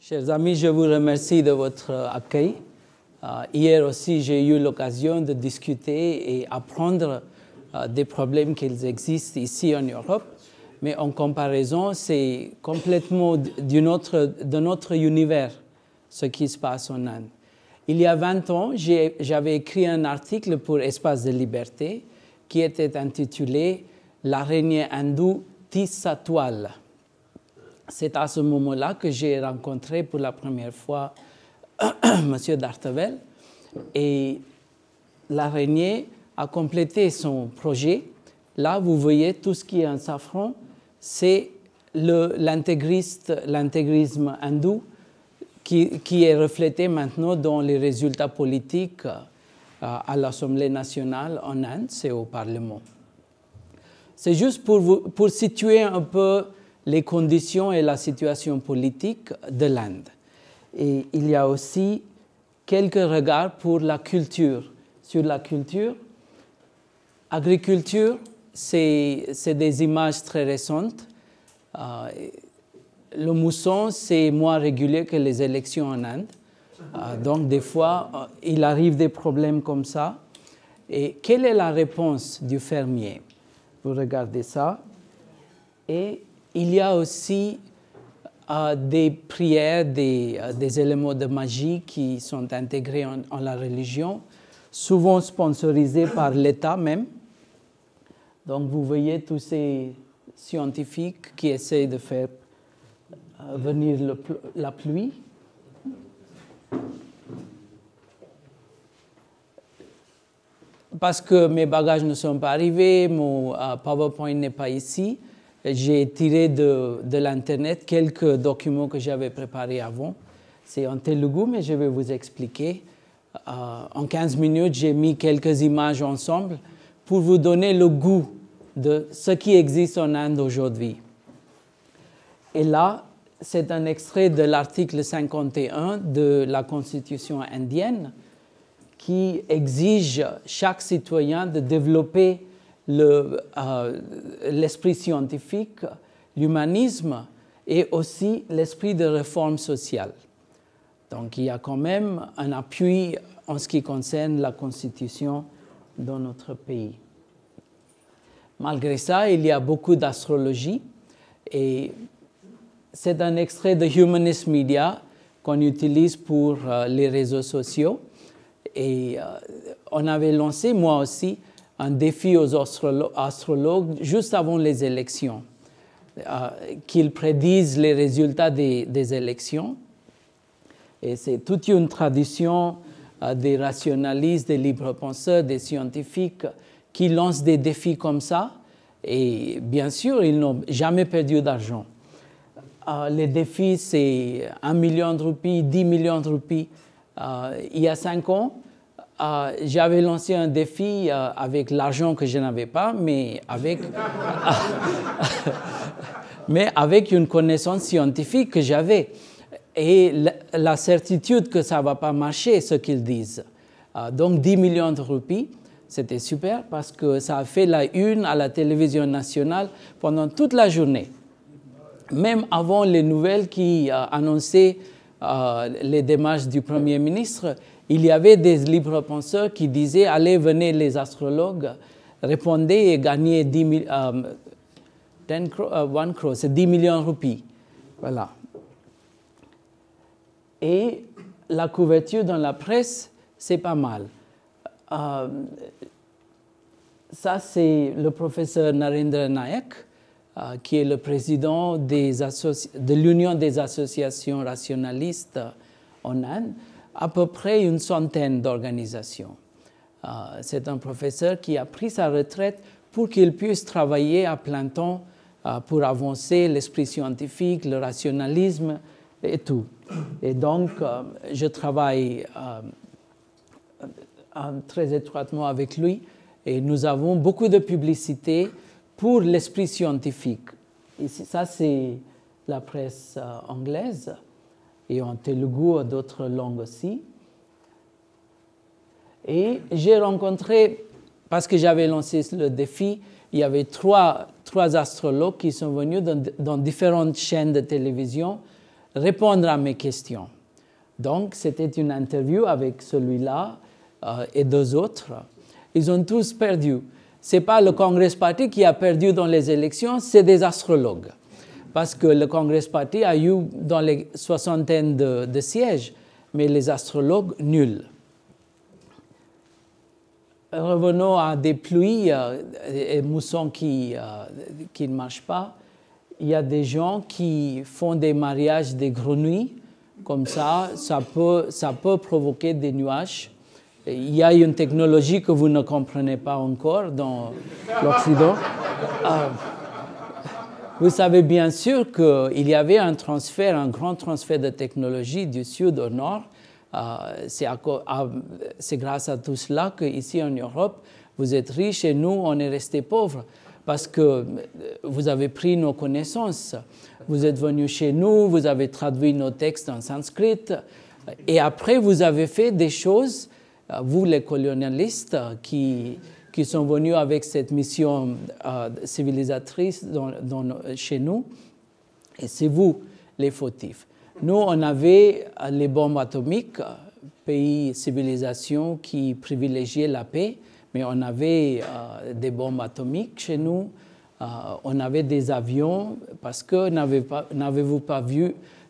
Chers amis, je vous remercie de votre accueil. Hier aussi, j'ai eu l'occasion de discuter et apprendre des problèmes qui existent ici en Europe. Mais en comparaison, c'est complètement de notre univers, ce qui se passe en Inde. Il y a 20 ans, j'avais écrit un article pour Espace de Liberté qui était intitulé « L'araignée hindoue tisse sa toile ». C'est à ce moment-là que j'ai rencontré pour la première fois M. Dartevel. Et l'araignée a complété son projet. Là, vous voyez tout ce qui est en safran, c'est l'intégrisme hindou qui est reflété maintenant dans les résultats politiques à l'Assemblée nationale en Inde, c'est au Parlement. C'est juste pour situer un peu les conditions et la situation politique de l'Inde. Et il y a aussi quelques regards pour la culture. Sur la culture, agriculture, c'est des images très récentes. Le mousson, c'est moins régulier que les élections en Inde. Donc, des fois, il arrive des problèmes comme ça. Et quelle est la réponse du fermier? Vous regardez ça. Et il y a aussi des prières, des éléments de magie qui sont intégrés en la religion, souvent sponsorisés par l'État même. Donc vous voyez tous ces scientifiques qui essayent de faire venir la pluie. Parce que mes bagages ne sont pas arrivés, mon PowerPoint n'est pas ici, j'ai tiré de l'Internet quelques documents que j'avais préparés avant. C'est en Telugu, mais je vais vous expliquer. En 15 minutes, j'ai mis quelques images ensemble pour vous donner le goût de ce qui existe en Inde aujourd'hui. Et là, c'est un extrait de l'article 51 de la Constitution indienne qui exige chaque citoyen de développer l'esprit scientifique, l'humanisme et aussi l'esprit de réforme sociale. Donc il y a quand même un appui en ce qui concerne la Constitution dans notre pays. Malgré ça, il y a beaucoup d'astrologie et c'est un extrait de Humanist Media qu'on utilise pour les réseaux sociaux. Et on avait lancé, moi aussi, un défi aux astrologues juste avant les élections, qu'ils prédisent les résultats des élections. Et c'est toute une tradition des rationalistes, des libre-penseurs, des scientifiques qui lancent des défis comme ça. Et bien sûr, ils n'ont jamais perdu d'argent. Les défis, c'est 1 million de roupies, 10 millions de roupies. Il y a 5 ans, j'avais lancé un défi avec l'argent que je n'avais pas, mais avec une connaissance scientifique que j'avais. Et la certitude que ça ne va pas marcher, ce qu'ils disent. Donc 10 millions de roupies, c'était super parce que ça a fait la une à la télévision nationale pendant toute la journée. Même avant les nouvelles qui annonçaient les démarches du Premier ministre, il y avait des libre-penseurs qui disaient « Allez, venez les astrologues, répondez et gagnez 1 crore, c'est 10 millions de roupies. » Voilà. Et la couverture dans la presse, c'est pas mal. Ça, c'est le professeur Narendra Nayak, qui est le président de l'Union des associations rationalistes en Inde, à peu près une centaine d'organisations. C'est un professeur qui a pris sa retraite pour qu'il puisse travailler à plein temps pour avancer l'esprit scientifique, le rationalisme et tout. Et donc, je travaille très étroitement avec lui et nous avons beaucoup de publicité pour l'esprit scientifique. Et ça, c'est la presse anglaise et en Telugu, d'autres langues aussi. Et j'ai rencontré, parce que j'avais lancé le défi, il y avait trois astrologues qui sont venus dans différentes chaînes de télévision répondre à mes questions. Donc, c'était une interview avec celui-là et deux autres. Ils ont tous perdu. Ce n'est pas le Congress Party qui a perdu dans les élections, c'est des astrologues. Parce que le Congress Party a eu dans les soixantaines de sièges, mais les astrologues, nuls. Revenons à des pluies et moussons qui ne marchent pas. Il y a des gens qui font des mariages des grenouilles. Comme ça peut provoquer des nuages. Il y a une technologie que vous ne comprenez pas encore dans l'Occident. Vous savez bien sûr qu'il y avait un grand transfert de technologie du sud au nord. C'est grâce à tout cela qu'ici en Europe, vous êtes riches et nous, on est restés pauvres. Parce que vous avez pris nos connaissances. Vous êtes venus chez nous, vous avez traduit nos textes en sanskrit. Et après, vous avez fait des choses, vous les colonialistes, qui sont venus avec cette mission civilisatrice chez nous. Et c'est vous les fautifs. Nous, on avait les bombes atomiques, pays, civilisation qui privilégiait la paix, mais on avait des bombes atomiques chez nous, on avait des avions, parce que n'avez-vous pas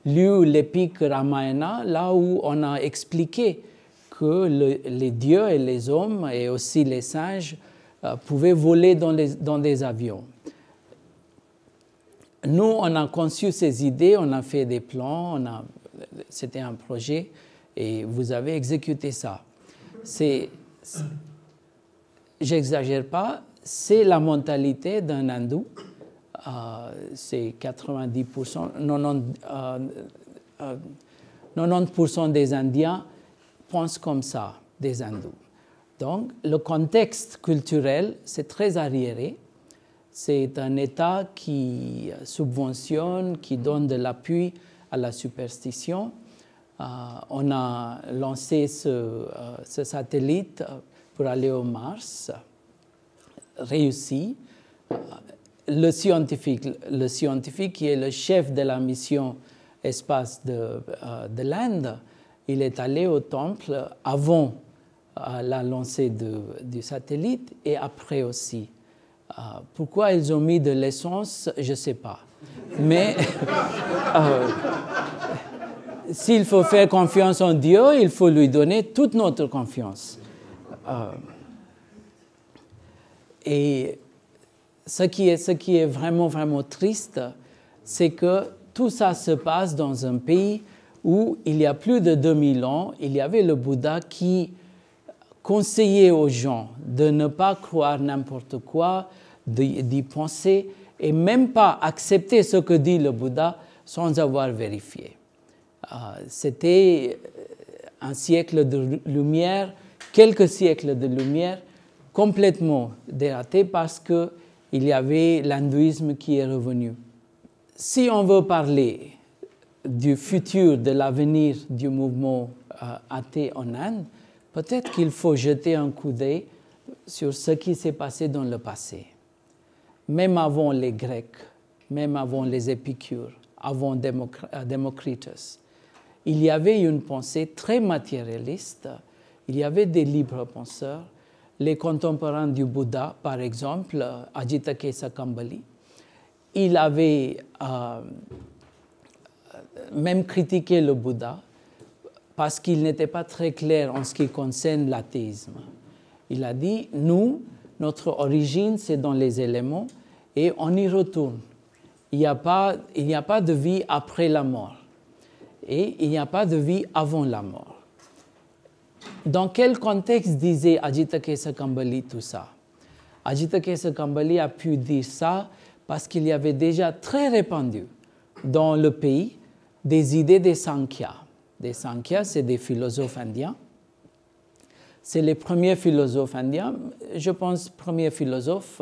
lu l'épique Ramayana, là où on a expliqué que les dieux et les hommes, et aussi les singes, pouvaient voler dans des avions. Nous, on a conçu ces idées, on a fait des plans, c'était un projet, et vous avez exécuté ça. J'exagère pas, c'est la mentalité d'un hindou. C'est 90%, 90% des Indiens pensent comme ça, des hindous. Donc, le contexte culturel, c'est très arriéré. C'est un État qui subventionne, qui donne de l'appui à la superstition. On a lancé ce satellite pour aller au Mars, réussi. Le scientifique qui est le chef de la mission espace de l'Inde, il est allé au temple avant la lancée du satellite et après aussi. Pourquoi ils ont mis de l'essence, je ne sais pas. Mais s'il faut faire confiance en Dieu, il faut lui donner toute notre confiance. Et ce qui est vraiment, vraiment triste, c'est que tout ça se passe dans un pays où, il y a plus de 2000 ans, il y avait le Bouddha qui conseillait aux gens de ne pas croire n'importe quoi, d'y penser, et même pas accepter ce que dit le Bouddha sans avoir vérifié. C'était un siècle de lumière, quelques siècles de lumière, complètement dératés parce qu'il y avait l'hindouisme qui est revenu. Si on veut parler du futur, de l'avenir du mouvement athée en Inde, peut-être qu'il faut jeter un coup d'œil sur ce qui s'est passé dans le passé. Même avant les Grecs, même avant les Épicures, avant Démocritus, il y avait une pensée très matérialiste, il y avait des libres penseurs. Les contemporains du Bouddha, par exemple, Ajita Kesa Kambali, il avait même critiqué le Bouddha parce qu'il n'était pas très clair en ce qui concerne l'athéisme. Il a dit, nous, notre origine, c'est dans les éléments et on y retourne. Il n'y a pas de vie après la mort et il n'y a pas de vie avant la mort. Dans quel contexte disait Ajita Kesa Kambali tout ça? Ajita Kesa Kambali a pu dire ça parce qu'il y avait déjà très répandu dans le pays des idées des Sankhya. Les Sankhya, c'est des philosophes indiens. C'est les premiers philosophes indiens, je pense, premiers philosophes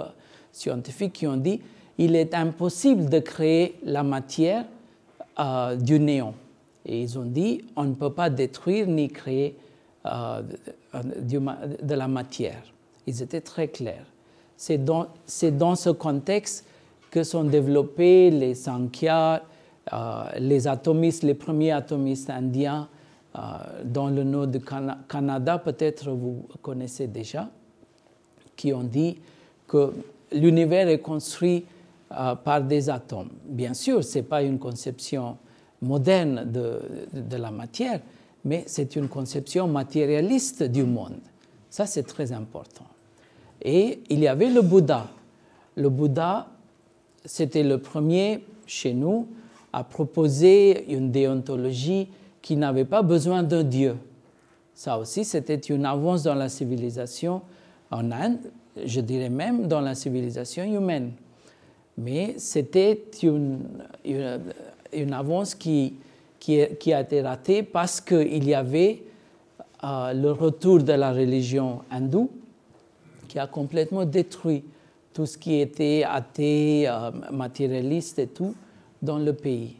scientifiques qui ont dit il est impossible de créer la matière du néant. Et ils ont dit on ne peut pas détruire ni créer de la matière. Ils étaient très clairs. C'est dans ce contexte que sont développés les Sankhya, Les atomistes, les premiers atomistes indiens dans le nord du Canada, peut-être vous connaissez déjà, qui ont dit que l'univers est construit par des atomes. Bien sûr, ce n'est pas une conception moderne de la matière, mais c'est une conception matérialiste du monde. Ça, c'est très important. Et il y avait le Bouddha. Le Bouddha, c'était le premier chez nous à proposer une déontologie qui n'avait pas besoin d'un Dieu. Ça aussi, c'était une avance dans la civilisation en Inde, je dirais même dans la civilisation humaine. Mais c'était une avance qui a été ratée parce qu'il y avait le retour de la religion hindoue qui a complètement détruit tout ce qui était athée, matérialiste et tout dans le pays.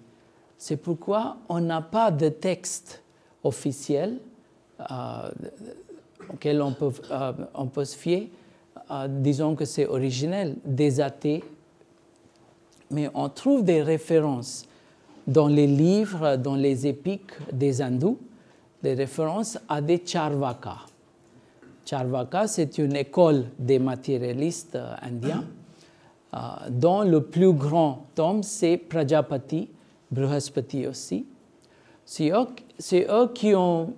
C'est pourquoi on n'a pas de texte officiel auquel on peut se fier. Disons que c'est originel des athées, mais on trouve des références dans les livres, dans les épiques des hindous, des références à des Charvaka. Charvaka, c'est une école des matérialistes indiens, dont le plus grand homme, c'est Prajapati, Brihaspati aussi. C'est eux qui ont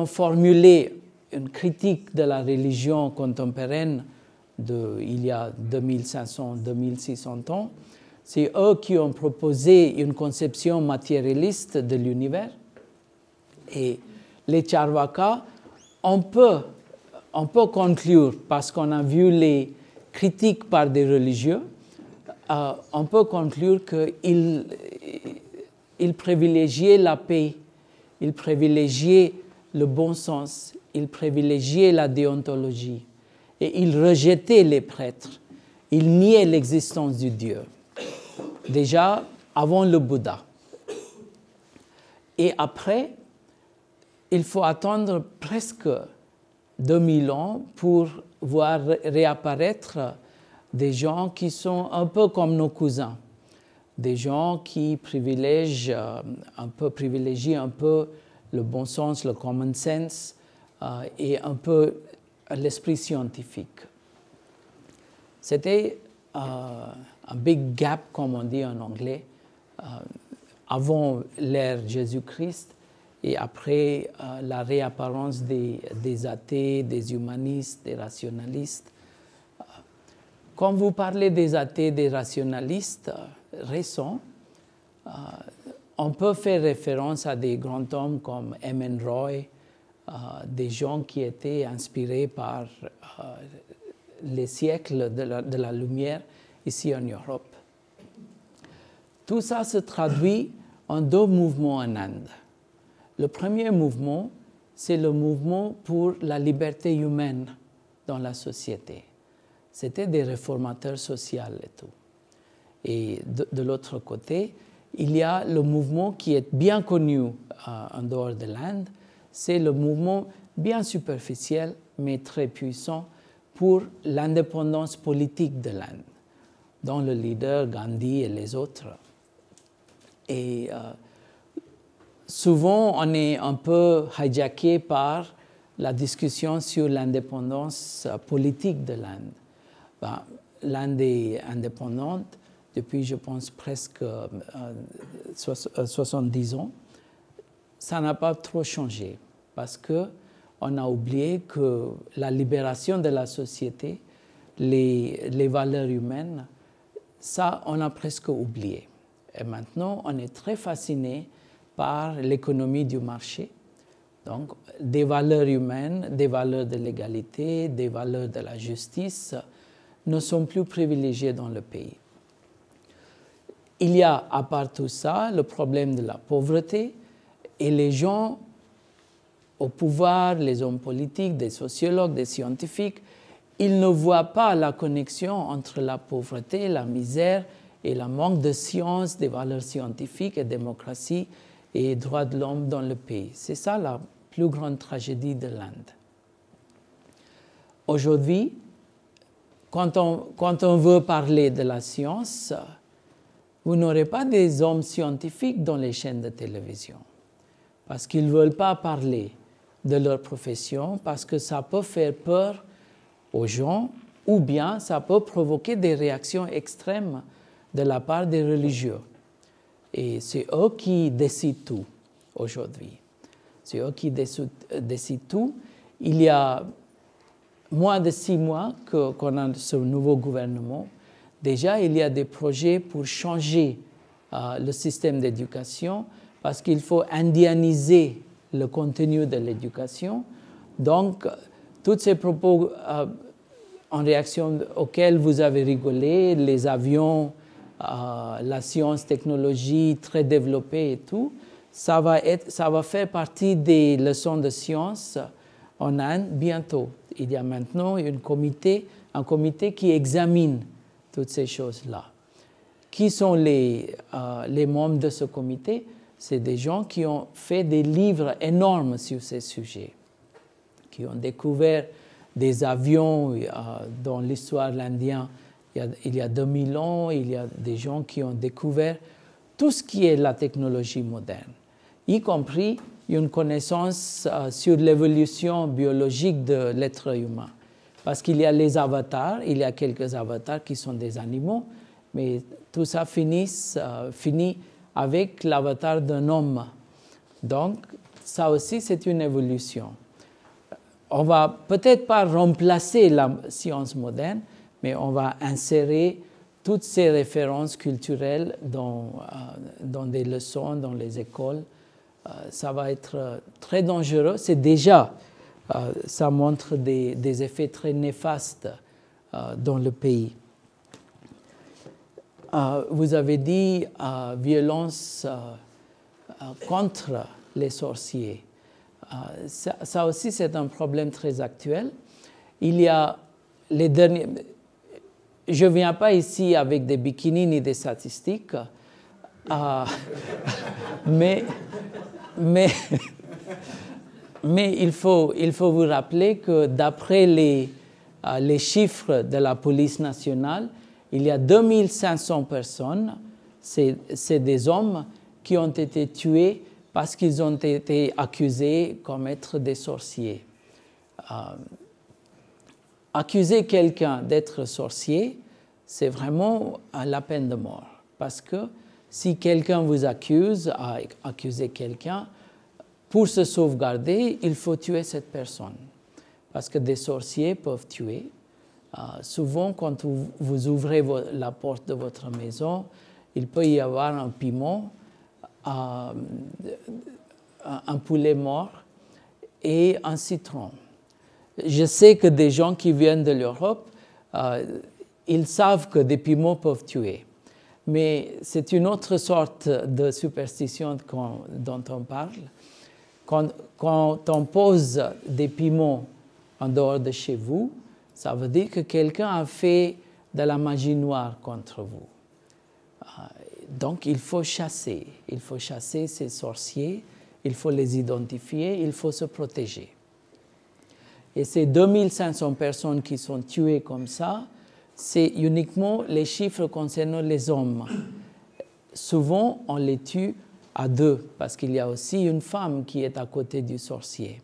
formulé une critique de la religion contemporaine il y a 2500, 2600 ans. C'est eux qui ont proposé une conception matérialiste de l'univers. Et les Charvaka, on peut conclure, parce qu'on a vu les critiques par des religieux, on peut conclure qu'ils privilégiaient la paix, ils privilégiaient le bon sens, ils privilégiaient la déontologie et ils rejetaient les prêtres, ils niaient l'existence du Dieu, déjà avant le Bouddha. Et après, il faut attendre presque 2000 ans pour voir réapparaître des gens qui sont un peu comme nos cousins, des gens qui privilégient un peu le bon sens, le common sense et un peu l'esprit scientifique. C'était un big gap, comme on dit en anglais, avant l'ère Jésus-Christ et après la réapparence des athées, des humanistes, des rationalistes. Quand vous parlez des athées, des rationalistes récents, on peut faire référence à des grands hommes comme M.N. Roy, des gens qui étaient inspirés par les siècles de la lumière ici en Europe. Tout ça se traduit en deux mouvements en Inde. Le premier mouvement, c'est le mouvement pour la liberté humaine dans la société. C'était des réformateurs sociaux et tout. Et de l'autre côté, il y a le mouvement qui est bien connu en dehors de l'Inde, c'est le mouvement bien superficiel mais très puissant pour l'indépendance politique de l'Inde, dont le leader Gandhi et les autres. Et souvent, on est un peu hijacké par la discussion sur l'indépendance politique de l'Inde. L'Inde est indépendante depuis, je pense, presque 70 ans. Ça n'a pas trop changé parce qu'on a oublié que la libération de la société, les valeurs humaines, ça, on a presque oublié. Et maintenant, on est très fasciné par l'économie du marché. Donc, des valeurs humaines, des valeurs de l'égalité, des valeurs de la justice ne sont plus privilégiées dans le pays. Il y a, à part tout ça, le problème de la pauvreté et les gens au pouvoir, les hommes politiques, des sociologues, des scientifiques, ils ne voient pas la connexion entre la pauvreté, la misère et le manque de science, des valeurs scientifiques et démocratie et droits de l'homme dans le pays. C'est ça la plus grande tragédie de l'Inde. Aujourd'hui, quand on veut parler de la science, vous n'aurez pas des hommes scientifiques dans les chaînes de télévision parce qu'ils ne veulent pas parler de leur profession, parce que ça peut faire peur aux gens ou bien ça peut provoquer des réactions extrêmes de la part des religieux. Et c'est eux qui décident tout aujourd'hui. C'est eux qui décident tout. Il y a moins de 6 mois qu'on a ce nouveau gouvernement. Déjà, il y a des projets pour changer le système d'éducation parce qu'il faut indianiser le contenu de l'éducation. Donc, tous ces propos en réaction auxquels vous avez rigolé, les avions, la science, technologie très développée et tout, ça va faire partie des leçons de science en Inde bientôt. Il y a maintenant un comité qui examine toutes ces choses-là. Qui sont les membres de ce comité? C'est des gens qui ont fait des livres énormes sur ces sujets, qui ont découvert des avions dans l'histoire de l'Indien il y a 2000 ans. Il y a des gens qui ont découvert tout ce qui est la technologie moderne, y compris une connaissance sur l'évolution biologique de l'être humain. Parce qu'il y a les avatars, il y a quelques avatars qui sont des animaux, mais tout ça finit avec l'avatar d'un homme. Donc, ça aussi, c'est une évolution. On ne va peut-être pas remplacer la science moderne, mais on va insérer toutes ces références culturelles dans des leçons, dans les écoles. Ça va être très dangereux. C'est déjà, ça montre des effets très néfastes dans le pays. Vous avez dit violence contre les sorciers. Ça aussi, c'est un problème très actuel. Il y a les derniers... Je ne viens pas ici avec des bikinis ni des statistiques, mais il faut vous rappeler que d'après les chiffres de la police nationale, il y a 2500 personnes, c'est des hommes qui ont été tués parce qu'ils ont été accusés comme être des sorciers. Accuser quelqu'un d'être sorcier, c'est vraiment la peine de mort. Parce que si quelqu'un vous accuse, à accuser quelqu'un, pour se sauvegarder, il faut tuer cette personne. Parce que des sorciers peuvent tuer. Souvent, quand vous ouvrez la porte de votre maison, il peut y avoir un piment, un poulet mort et un citron. Je sais que des gens qui viennent de l'Europe, ils savent que des piments peuvent tuer. Mais c'est une autre sorte de superstition dont on parle. Quand on pose des piments en dehors de chez vous, ça veut dire que quelqu'un a fait de la magie noire contre vous. Donc il faut chasser ces sorciers, il faut les identifier, il faut se protéger. Et ces 2500 personnes qui sont tuées comme ça, c'est uniquement les chiffres concernant les hommes. Souvent, on les tue à deux, parce qu'il y a aussi une femme qui est à côté du sorcier.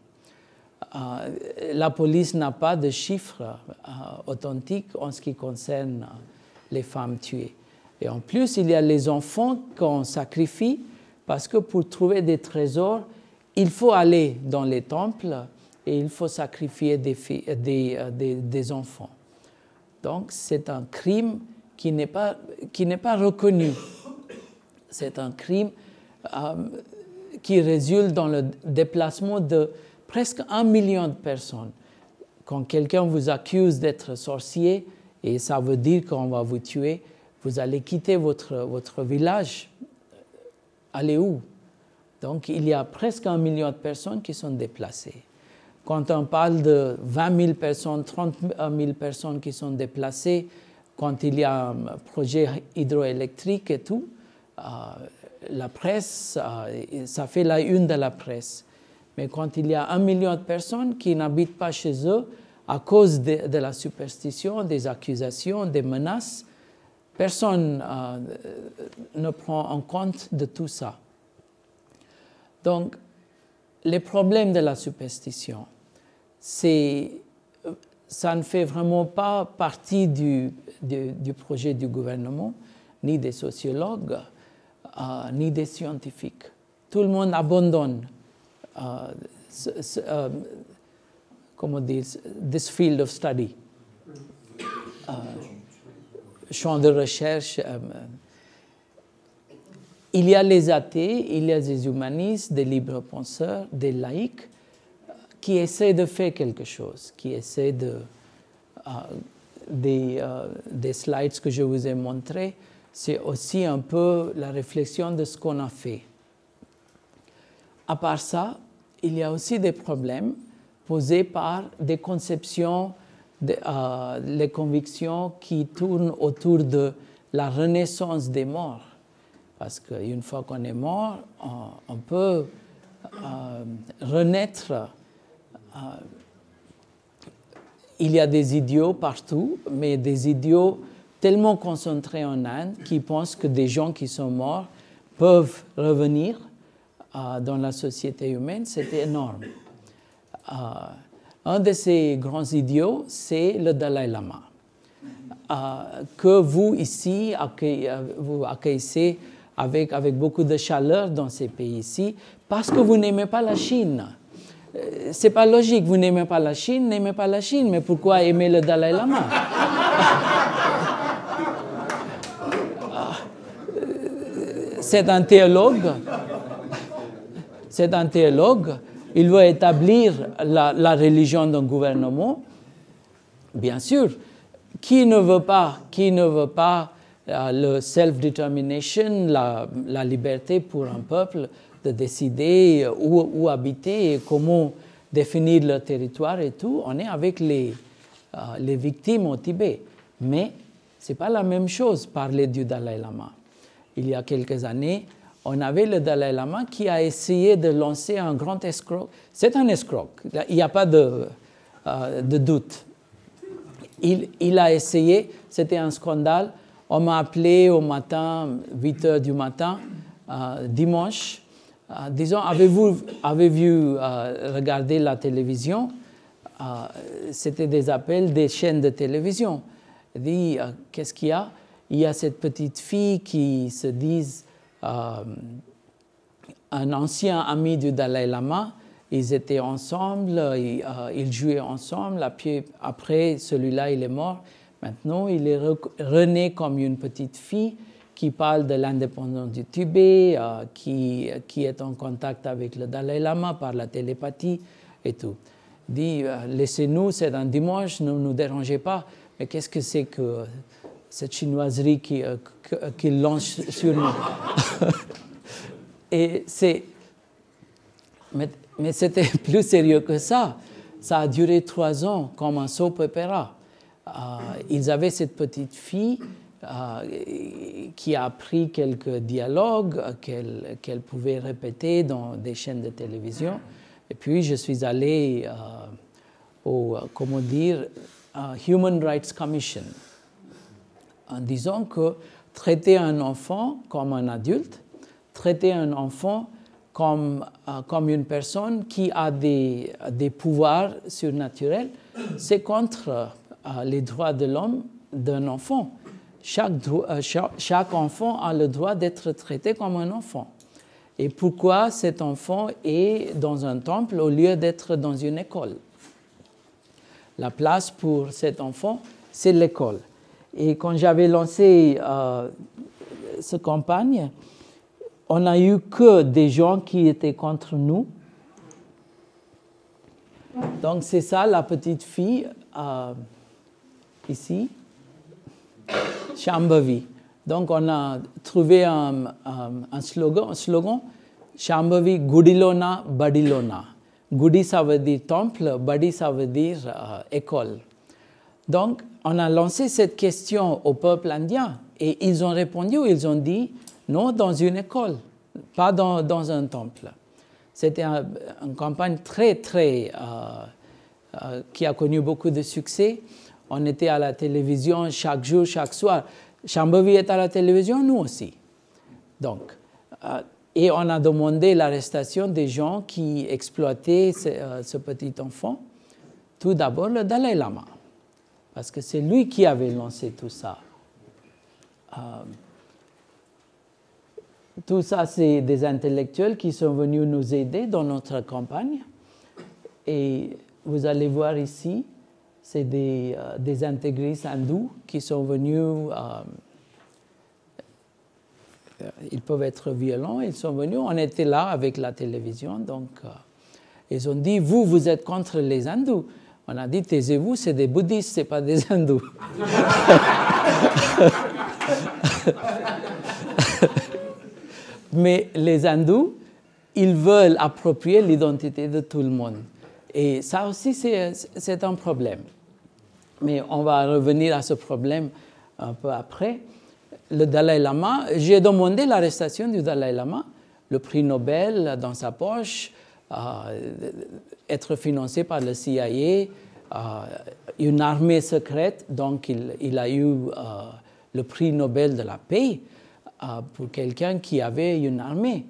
La police n'a pas de chiffres authentiques en ce qui concerne les femmes tuées. Et en plus, il y a les enfants qu'on sacrifie, parce que pour trouver des trésors, il faut aller dans les temples et il faut sacrifier des enfants. Donc, c'est un crime qui n'est pas reconnu. C'est un crime qui résulte dans le déplacement de presque 1 million de personnes. Quand quelqu'un vous accuse d'être sorcier, et ça veut dire qu'on va vous tuer, vous allez quitter votre village. Allez où? Donc, il y a presque 1 million de personnes qui sont déplacées. Quand on parle de 20 000 personnes, 30 000 personnes qui sont déplacées, quand il y a un projet hydroélectrique et tout, la presse, ça fait la une de la presse. Mais quand il y a 1 million de personnes qui n'habitent pas chez eux à cause de la superstition, des accusations, des menaces, personne ne prend en compte de tout ça. Donc, les problèmes de la superstition, ça ne fait vraiment pas partie du projet du gouvernement, ni des sociologues, ni des scientifiques. Tout le monde abandonne this field of study, champ de recherche. Il y a les athées, il y a des humanistes, des libres penseurs, des laïcs qui essaient de faire quelque chose, qui essaient des slides que je vous ai montrés, c'est aussi un peu la réflexion de ce qu'on a fait. À part ça, il y a aussi des problèmes posés par des conceptions, les convictions qui tournent autour de la renaissance des morts. Parce qu'une fois qu'on est mort, on peut renaître. Il y a des idiots partout, mais des idiots tellement concentrés en Inde qui pensent que des gens qui sont morts peuvent revenir dans la société humaine. C'est énorme. Un de ces grands idiots, c'est le Dalai Lama, que vous, ici, vous accueillez avec beaucoup de chaleur dans ces pays-ci, parce que vous n'aimez pas la Chine. C'est pas logique, vous n'aimez pas la Chine, n'aimez pas la Chine, mais pourquoi aimer le Dalai Lama? C'est un théologue, il veut établir la religion d'un gouvernement. Bien sûr, qui ne veut pas le self-determination, la liberté pour un peuple de décider où habiter et comment définir leur territoire et tout. On est avec les victimes au Tibet. Mais ce n'est pas la même chose parler du Dalai Lama. Il y a quelques années, on avait le Dalai Lama qui a essayé de lancer un grand escroc. C'est un escroc, il n'y a pas de doute. Il a essayé, c'était un scandale. On m'a appelé au matin, 8 heures du matin, dimanche. Disons, avez-vous regardé la télévision? C'était des appels des chaînes de télévision. Il dit, qu'est-ce qu'il y a? Il y a cette petite fille qui se dit un ancien ami du Dalai Lama. Ils étaient ensemble, ils jouaient ensemble. Après, celui-là, il est mort. Maintenant, il est rené comme une petite fille qui parle de l'indépendance du Tibet, qui est en contact avec le Dalai Lama par la télépathie et tout. Il dit, laissez-nous, c'est un dimanche, ne nous dérangez pas. Mais qu'est-ce que c'est que cette chinoiserie qu'il lance sur nous? Mais c'était plus sérieux que ça. Ça a duré 3 ans, comme un soap opera. Ils avaient cette petite fille qui a appris quelques dialogues qu'elle pouvait répéter dans des chaînes de télévision. Et puis, je suis allé au Human Rights Commission, en disant que traiter un enfant comme un adulte, traiter un enfant comme une personne qui a des pouvoirs surnaturels, c'est contre les droits de l'homme d'un enfant. Chaque enfant a le droit d'être traité comme un enfant. Et pourquoi cet enfant est dans un temple au lieu d'être dans une école? La place pour cet enfant, c'est l'école. Et quand j'avais lancé cette campagne, on n'a eu que des gens qui étaient contre nous. Donc c'est ça, la petite fille, ici, Shambhavi. Donc on a trouvé un slogan, Shambhavi Gudilona Badilona. Gudi, ça veut dire temple, Badi, ça veut dire école. Donc on a lancé cette question au peuple indien et ils ont répondu, ils ont dit non, dans une école, pas dans un temple. C'était une campagne qui a connu beaucoup de succès. On était à la télévision chaque jour, chaque soir. Shambhavi est à la télévision, nous aussi. Donc, et on a demandé l'arrestation des gens qui exploitaient ce petit enfant. Tout d'abord, le Dalai Lama, parce que c'est lui qui avait lancé tout ça. Tout ça, c'est des intellectuels qui sont venus nous aider dans notre campagne. Et vous allez voir ici, c'est des intégristes hindous qui sont venus. Ils peuvent être violents, ils sont venus. On était là avec la télévision, donc ils ont dit, vous êtes contre les hindous. On a dit, taisez-vous, c'est des bouddhistes, ce n'est pas des hindous. Mais les hindous, ils veulent approprier l'identité de tout le monde. Et ça aussi, c'est un problème. Mais on va revenir à ce problème un peu après. Le Dalai Lama, j'ai demandé l'arrestation du Dalai Lama, le prix Nobel dans sa poche, être financé par le CIA, une armée secrète, donc il a eu le prix Nobel de la paix pour quelqu'un qui avait une armée.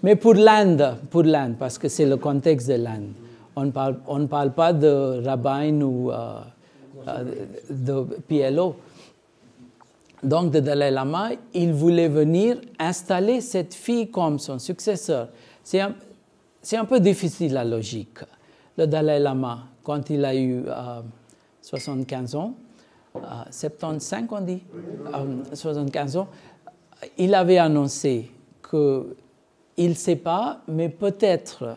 Mais pour l'Inde, parce que c'est le contexte de l'Inde, on ne parle pas de rabbin ou de PLO. Donc, le Dalai Lama, il voulait venir installer cette fille comme son successeur. C'est un peu difficile la logique. Le Dalai Lama, quand il a eu 75 ans, 75 on dit, 75 ans, il avait annoncé qu'il ne sait pas, mais peut-être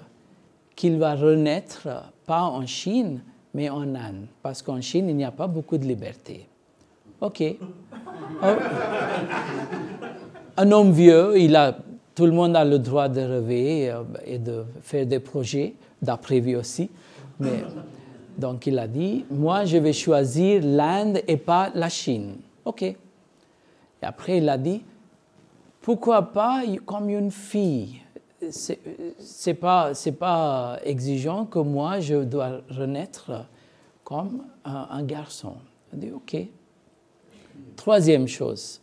qu'il va renaître, pas en Chine, mais en Inde. Parce qu'en Chine, il n'y a pas beaucoup de liberté. OK. Un homme vieux, tout le monde a le droit de rêver et de faire des projets, d'après lui aussi. Mais, donc il a dit, moi je vais choisir l'Inde et pas la Chine. OK. Et après il a dit, pourquoi pas comme une fille? C'est pas exigeant que moi je dois renaître comme un garçon. Il a dit, OK. Troisième chose,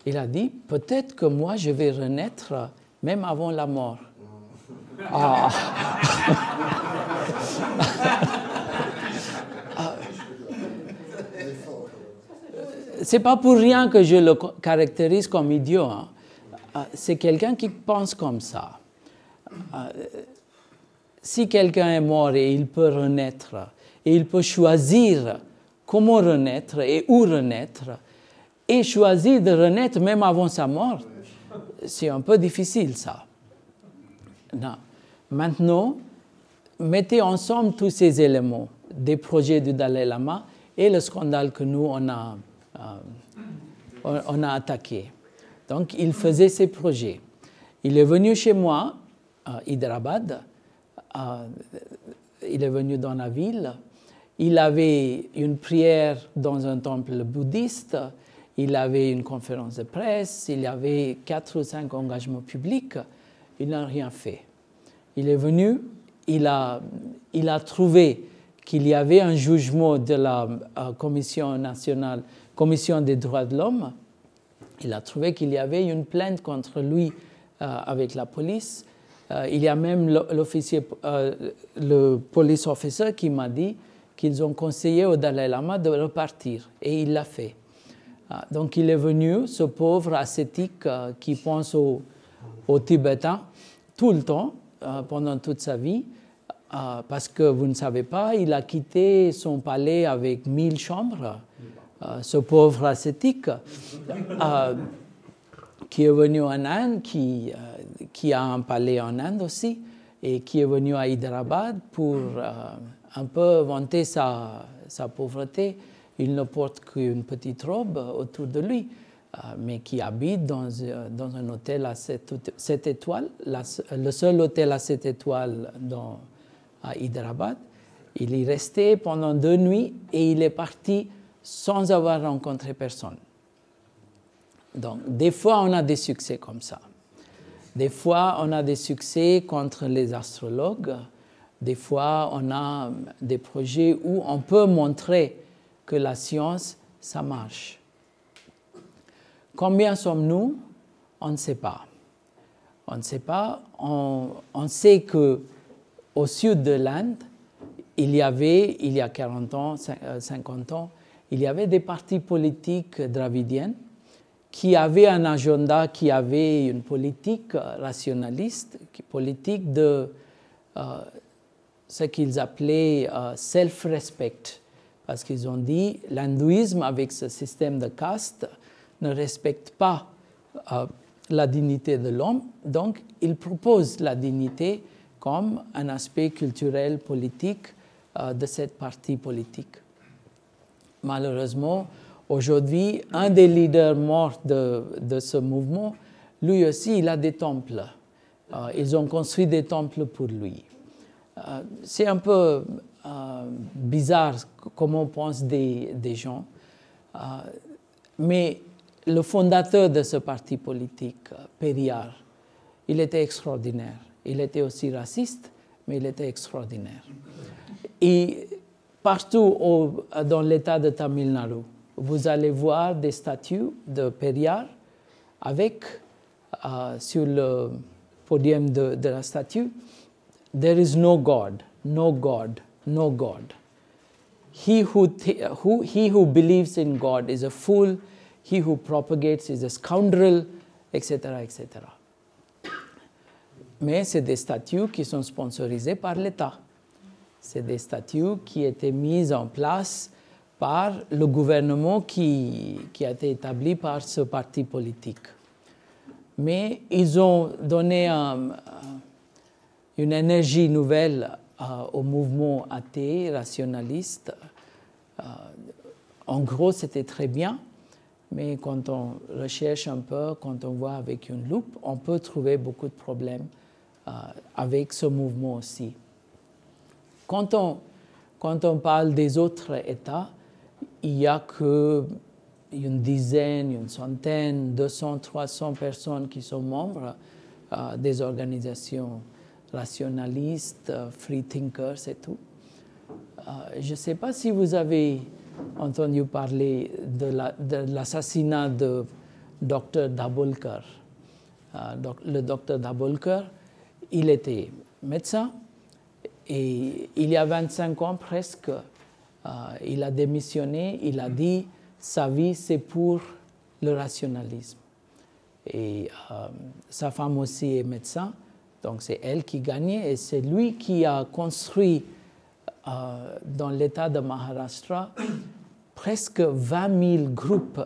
il a dit, peut-être que moi je vais renaître même avant la mort. C'est pas pour rien que je le caractérise comme idiot. Hein. C'est quelqu'un qui pense comme ça. Si quelqu'un est mort et il peut renaître, et il peut choisir comment renaître et où renaître, et choisir de renaître même avant sa mort, c'est un peu difficile ça. Non. Maintenant, mettez ensemble tous ces éléments des projets du Dalai Lama et le scandale que nous, on a attaqué. Donc, il faisait ses projets. Il est venu chez moi, à Hyderabad. Il est venu dans la ville. Il avait une prière dans un temple bouddhiste. Il avait une conférence de presse. Il avait 4 ou 5 engagements publics. Il n'a rien fait. Il est venu. Il a trouvé qu'il y avait un jugement de la Commission nationale, Commission des droits de l'homme. Il a trouvé qu'il y avait une plainte contre lui avec la police. Il y a même le police officer qui m'a dit qu'ils ont conseillé au Dalai Lama de repartir. Et il l'a fait. Donc il est venu, ce pauvre ascétique qui pense aux Tibétains tout le temps, pendant toute sa vie, parce que vous ne savez pas, il a quitté son palais avec 1000 chambres. Ce pauvre ascétique qui est venu en Inde, qui a un palais en Inde aussi, et qui est venu à Hyderabad pour un peu vanter sa pauvreté. Il ne porte qu'une petite robe autour de lui, mais qui habite dans un hôtel à 7 étoiles, le seul hôtel à 7 étoiles à Hyderabad. Il y est resté pendant 2 nuits et il est parti sans avoir rencontré personne. Donc, des fois, on a des succès comme ça. Des fois, on a des succès contre les astrologues. Des fois, on a des projets où on peut montrer que la science, ça marche. Combien sommes-nous? On ne sait pas. On ne sait pas. On sait qu'au sud de l'Inde, il y a 40 ans, 50 ans, il y avait des partis politiques dravidiens qui avaient un agenda, qui avaient une politique rationaliste, politique de ce qu'ils appelaient self-respect. Parce qu'ils ont dit l'hindouisme, avec ce système de caste, ne respecte pas la dignité de l'homme, donc ils proposent la dignité comme un aspect culturel, politique de cette partie politique. Malheureusement, aujourd'hui, un des leaders morts de ce mouvement, lui aussi, il a des temples. Ils ont construit des temples pour lui. C'est un peu bizarre comment pensent des gens, mais le fondateur de ce parti politique, Periyar, il était extraordinaire. Il était aussi raciste, mais il était extraordinaire. Et partout dans l'État de Tamil Nadu, vous allez voir des statues de Periyar avec, sur le podium de la statue, « There is no God, no God, no God. He who believes in God is a fool. He who propagates is a scoundrel, etc., etc. » Mais c'est des statues qui sont sponsorisées par l'État. C'est des statues qui étaient mises en place par le gouvernement qui a été établi par ce parti politique. Mais ils ont donné une énergie nouvelle au mouvement athée, rationaliste. En gros, c'était très bien, mais quand on recherche un peu, quand on voit avec une loupe, on peut trouver beaucoup de problèmes avec ce mouvement aussi. Quand on parle des autres États, il n'y a qu'une dizaine, une centaine, 200, 300 personnes qui sont membres des organisations rationalistes, free thinkers et tout. Je ne sais pas si vous avez entendu parler de l'assassinat de Dr. Dabholkar. Le Dr. Dabholkar, il était médecin et il y a 25 ans presque, il a démissionné, il a dit sa vie c'est pour le rationalisme. Et sa femme aussi est médecin, donc c'est elle qui gagnait et c'est lui qui a construit dans l'État de Maharashtra presque 20 000 groupes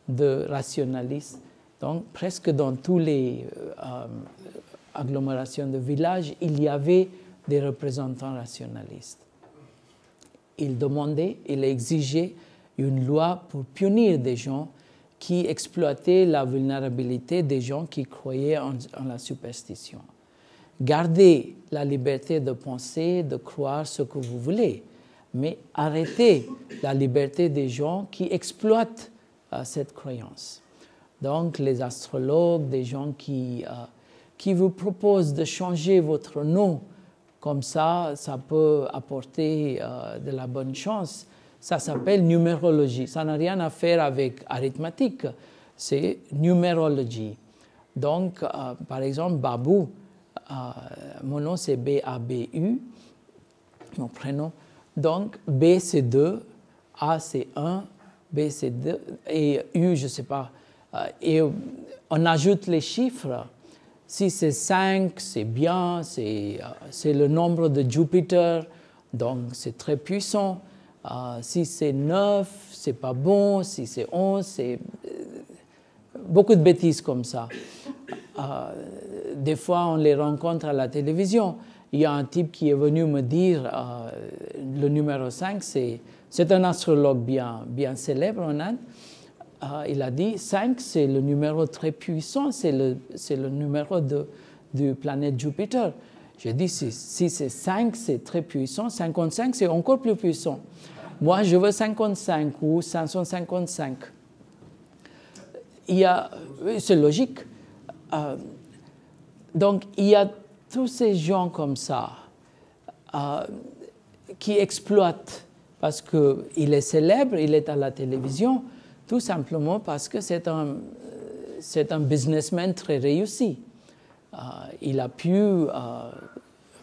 de rationalistes. Donc presque dans toutes les agglomérations de villages, il y avait des représentants rationalistes. Il demandait, il exigeait une loi pour punir des gens qui exploitaient la vulnérabilité des gens qui croyaient en la superstition. Gardez la liberté de penser, de croire ce que vous voulez, mais arrêtez la liberté des gens qui exploitent cette croyance. Donc, les astrologues, des gens qui vous proposent de changer votre nom, comme ça peut apporter de la bonne chance. Ça s'appelle numérologie. Ça n'a rien à faire avec arithmétique, c'est numérologie. Donc, par exemple, Babu, mon nom c'est B-A-B-U, mon prénom. Donc, B c'est 2, A c'est 1, B c'est 2, et U, je ne sais pas. Et on ajoute les chiffres. Si c'est 5, c'est bien, c'est le nombre de Jupiter, donc c'est très puissant. Si c'est 9, c'est pas bon. Si c'est 11, c'est beaucoup de bêtises comme ça. Des fois, on les rencontre à la télévision. Il y a un type qui est venu me dire le numéro 5, c'est un astrologue bien célèbre en Inde. Il a dit 5, c'est le numéro très puissant, c'est le numéro du planète Jupiter. J'ai dit, si c'est 5, c'est très puissant, 55, c'est encore plus puissant. Moi, je veux 55 ou 555. C'est logique. Donc, il y a tous ces gens comme ça qui exploite, parce qu'il est célèbre, il est à la télévision, tout simplement parce que c'est un businessman très réussi. Il a pu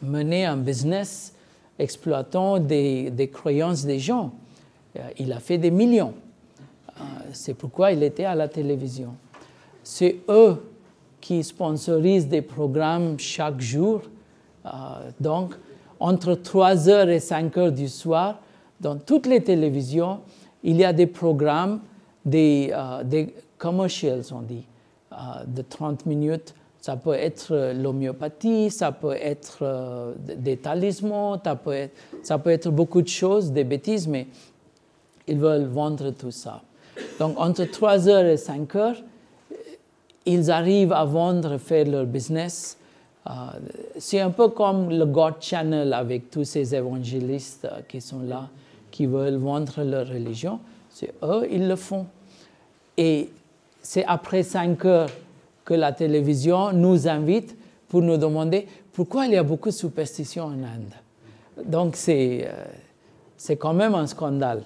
mener un business exploitant des croyances des gens. Il a fait des millions. C'est pourquoi il était à la télévision. C'est eux qui sponsorisent des programmes chaque jour. Donc, entre 3h et 5h du soir, dans toutes les télévisions, il y a des programmes, des commercials, on dit, de 30 minutes. Ça peut être l'homéopathie, ça peut être des talismans, ça peut être beaucoup de choses, des bêtises, mais ils veulent vendre tout ça. Donc, entre 3h et 5h, ils arrivent à vendre, faire leur business. C'est un peu comme le God Channel avec tous ces évangélistes qui sont là, qui veulent vendre leur religion. C'est eux, ils le font. Et c'est après 5h que la télévision nous invite pour nous demander pourquoi il y a beaucoup de superstitions en Inde. Donc, c'est quand même un scandale.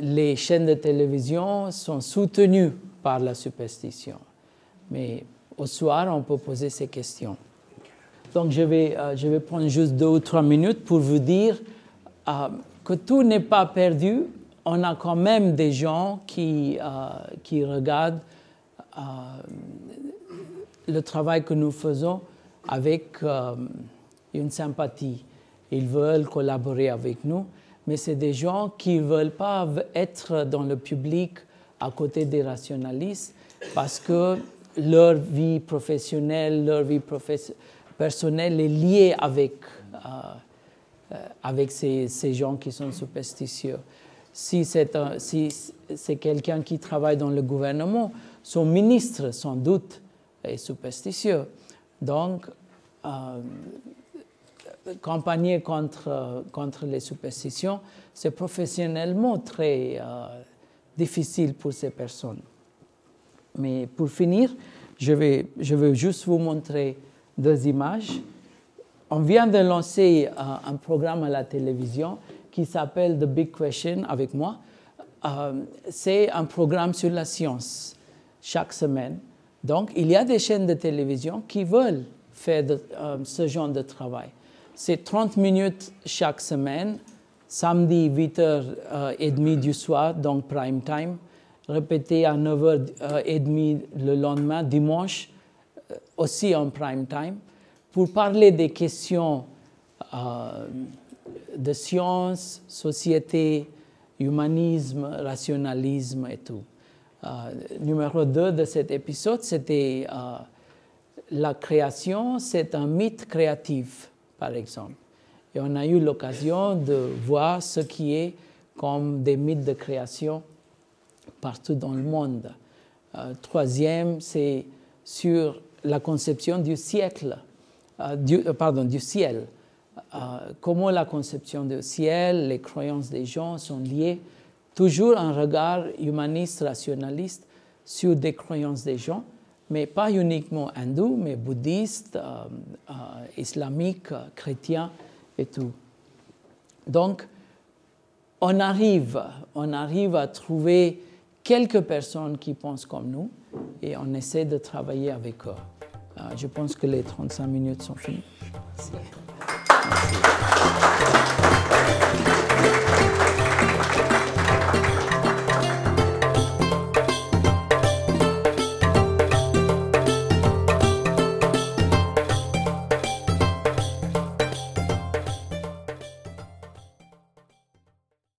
Les chaînes de télévision sont soutenues par la superstition. Mais au soir, on peut poser ces questions. Donc, je vais prendre juste 2 ou 3 minutes pour vous dire que tout n'est pas perdu. On a quand même des gens qui regardent le travail que nous faisons avec une sympathie. Ils veulent collaborer avec nous, mais c'est des gens qui ne veulent pas être dans le public à côté des rationalistes parce que leur vie professionnelle, leur vie personnelle est liée avec ces gens qui sont superstitieux. Si c'est quelqu'un qui travaille dans le gouvernement, son ministre, sans doute, est superstitieux. Donc, campagner contre les superstitions, c'est professionnellement très difficile pour ces personnes. Mais pour finir, je vais juste vous montrer 2 images. On vient de lancer un programme à la télévision qui s'appelle The Big Question avec moi. C'est un programme sur la science chaque semaine. Donc, il y a des chaînes de télévision qui veulent faire ce genre de travail. C'est 30 minutes chaque semaine, samedi 8h30 du soir, donc prime time, répété à 9h30 le lendemain, dimanche, aussi en prime time, pour parler des questions de science, société, humanisme, rationalisme et tout. Numéro 2 de cet épisode, c'était la création, c'est un mythe créatif, par exemple. Et on a eu l'occasion de voir ce qui est comme des mythes de création partout dans le monde. Troisième, c'est sur la conception du siècle, du ciel. Comment la conception du ciel, les croyances des gens sont liées. Toujours un regard humaniste, rationaliste sur des croyances des gens, mais pas uniquement hindous, mais bouddhistes, islamiques, chrétiens et tout. Donc, on arrive à trouver quelques personnes qui pensent comme nous et on essaie de travailler avec eux. Je pense que les 35 minutes sont finies. Merci.